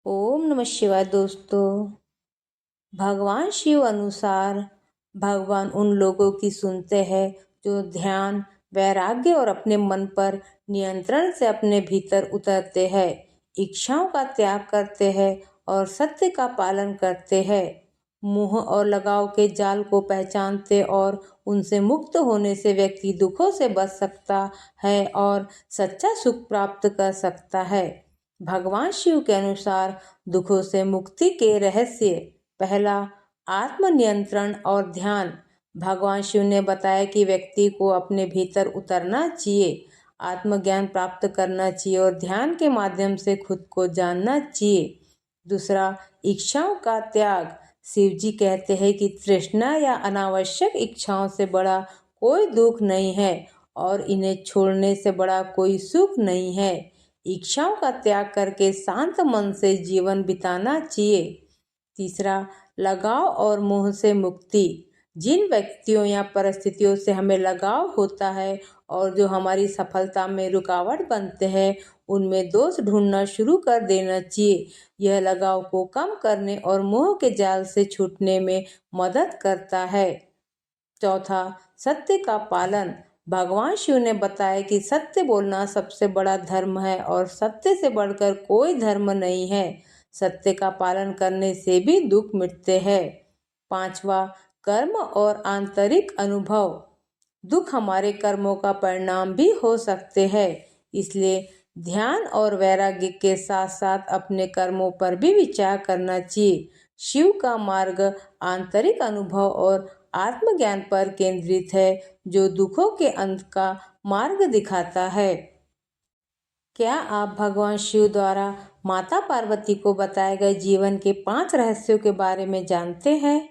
ओम नमः शिवाय दोस्तों। भगवान शिव अनुसार भगवान उन लोगों की सुनते हैं जो ध्यान, वैराग्य और अपने मन पर नियंत्रण से अपने भीतर उतरते हैं, इच्छाओं का त्याग करते हैं और सत्य का पालन करते हैं। मोह और लगाव के जाल को पहचानते और उनसे मुक्त होने से व्यक्ति दुखों से बच सकता है और सच्चा सुख प्राप्त कर सकता है। भगवान शिव के अनुसार दुखों से मुक्ति के रहस्य: पहला, आत्मनियंत्रण और ध्यान। भगवान शिव ने बताया कि व्यक्ति को अपने भीतर उतरना चाहिए, आत्मज्ञान प्राप्त करना चाहिए और ध्यान के माध्यम से खुद को जानना चाहिए। दूसरा, इच्छाओं का त्याग। शिव जी कहते हैं कि तृष्णा या अनावश्यक इच्छाओं से बड़ा कोई दुख नहीं है और इन्हें छोड़ने से बड़ा कोई सुख नहीं है। इच्छाओं का त्याग करके शांत मन से जीवन बिताना चाहिए। तीसरा, लगाव और मोह से मुक्ति। जिन व्यक्तियों या परिस्थितियों से हमें लगाव होता है और जो हमारी सफलता में रुकावट बनते हैं, उनमें दोष ढूंढना शुरू कर देना चाहिए। यह लगाव को कम करने और मोह के जाल से छूटने में मदद करता है। चौथा, सत्य का पालन। भगवान शिव ने बताया कि सत्य बोलना सबसे बड़ा धर्म है और सत्य से बढ़कर कोई धर्म नहीं है। सत्य का पालन करने से भी दुख मिटते हैं। पांचवा, कर्म और आंतरिक अनुभव। दुख हमारे कर्मों का परिणाम भी हो सकते हैं, इसलिए ध्यान और वैराग्य के साथ साथ अपने कर्मों पर भी विचार करना चाहिए। शिव का मार्ग आंतरिक अनुभव और आत्मज्ञान पर केंद्रित है, जो दुखों के अंत का मार्ग दिखाता है। क्या आप भगवान शिव द्वारा माता पार्वती को बताए गए जीवन के 5 रहस्यों के बारे में जानते हैं?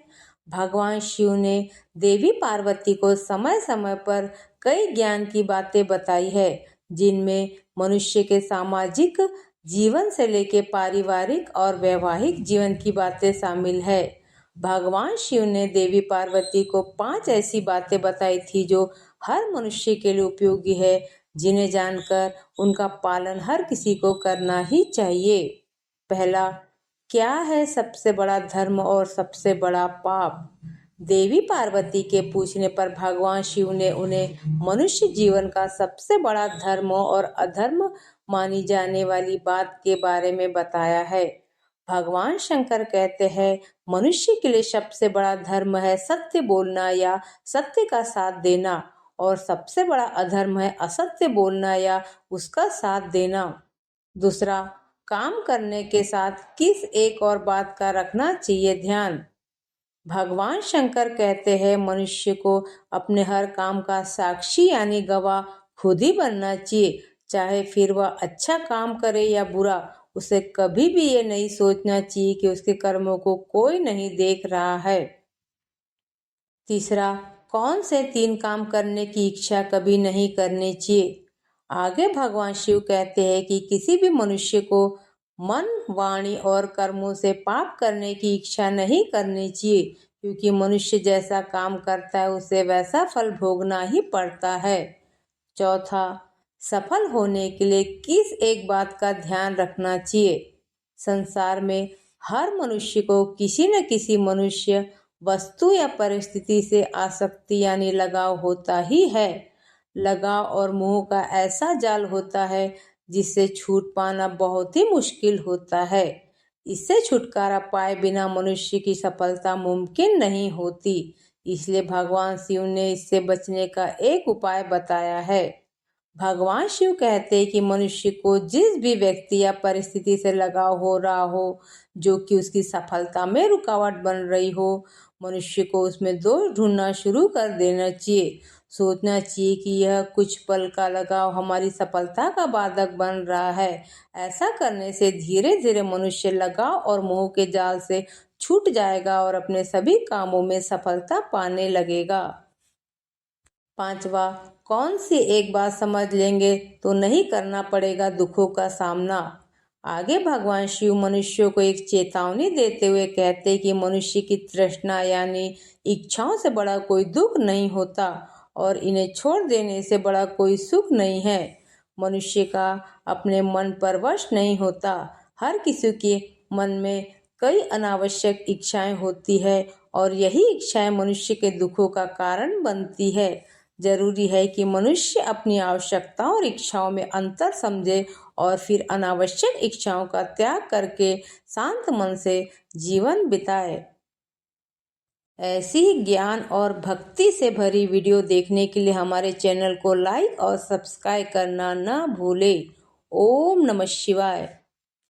भगवान शिव ने देवी पार्वती को समय समय पर कई ज्ञान की बातें बताई है, जिनमें मनुष्य के सामाजिक जीवन से लेकर पारिवारिक और वैवाहिक जीवन की बातें शामिल है। भगवान शिव ने देवी पार्वती को 5 ऐसी बातें बताई थी जो हर मनुष्य के लिए उपयोगी है, जिन्हें जानकर उनका पालन हर किसी को करना ही चाहिए। पहला, क्या है सबसे बड़ा धर्म और सबसे बड़ा पाप? देवी पार्वती के पूछने पर भगवान शिव ने उन्हें मनुष्य जीवन का सबसे बड़ा धर्म और अधर्म मानी जाने वाली बात के बारे में बताया है। भगवान शंकर कहते हैं, मनुष्य के लिए सबसे बड़ा धर्म है सत्य बोलना या सत्य का साथ देना, और सबसे बड़ा अधर्म है असत्य बोलना या उसका साथ देना। दूसरा, काम करने के साथ किस एक और बात का रखना चाहिए ध्यान? भगवान शंकर कहते हैं, मनुष्य को अपने हर काम का साक्षी यानी गवाह खुद ही बनना चाहिए, चाहे फिर वह अच्छा काम करे या बुरा। उसे कभी भी ये नहीं सोचना चाहिए कि उसके कर्मों को कोई नहीं देख रहा है। तीसरा, कौन से 3 काम करने की इच्छा कभी नहीं करनी चाहिए? आगे भगवान शिव कहते हैं कि किसी भी मनुष्य को मन, वाणी और कर्मों से पाप करने की इच्छा नहीं करनी चाहिए, क्योंकि मनुष्य जैसा काम करता है उसे वैसा फल भोगना ही पड़ता है। चौथा, सफल होने के लिए किस एक बात का ध्यान रखना चाहिए? संसार में हर मनुष्य को किसी न किसी मनुष्य, वस्तु या परिस्थिति से आसक्ति यानी लगाव होता ही है। लगाव और मोह का ऐसा जाल होता है जिससे छूट पाना बहुत ही मुश्किल होता है। इससे छुटकारा पाए बिना मनुष्य की सफलता मुमकिन नहीं होती। इसलिए भगवान शिव ने इससे बचने का एक उपाय बताया है। भगवान शिव कहते हैं कि मनुष्य को जिस भी व्यक्ति या परिस्थिति से लगाव हो रहा हो, जो कि उसकी सफलता में रुकावट बन रही हो, मनुष्य को उसमें दोष ढूंढना शुरू कर देना चाहिए। सोचना चाहिए कि यह कुछ पल का लगाव हमारी सफलता का बाधक बन रहा है। ऐसा करने से धीरे धीरे मनुष्य लगाव और मोह के जाल से छूट जाएगा और अपने सभी कामों में सफलता पाने लगेगा। पांचवा, कौन सी एक बात समझ लेंगे तो नहीं करना पड़ेगा दुखों का सामना? आगे भगवान शिव मनुष्यों को एक चेतावनी देते हुए कहते हैं कि मनुष्य की तृष्णा यानी इच्छाओं से बड़ा कोई दुख नहीं होता और इन्हें छोड़ देने से बड़ा कोई सुख नहीं है। मनुष्य का अपने मन पर वश नहीं होता। हर किसी के मन में कई अनावश्यक इच्छाएं होती है और यही इच्छाएं मनुष्य के दुखों का कारण बनती है। जरूरी है कि मनुष्य अपनी आवश्यकताओं और इच्छाओं में अंतर समझे और फिर अनावश्यक इच्छाओं का त्याग करके शांत मन से जीवन बिताए। ऐसी ही ज्ञान और भक्ति से भरी वीडियो देखने के लिए हमारे चैनल को लाइक और सब्सक्राइब करना न भूलें। ओम नमः शिवाय।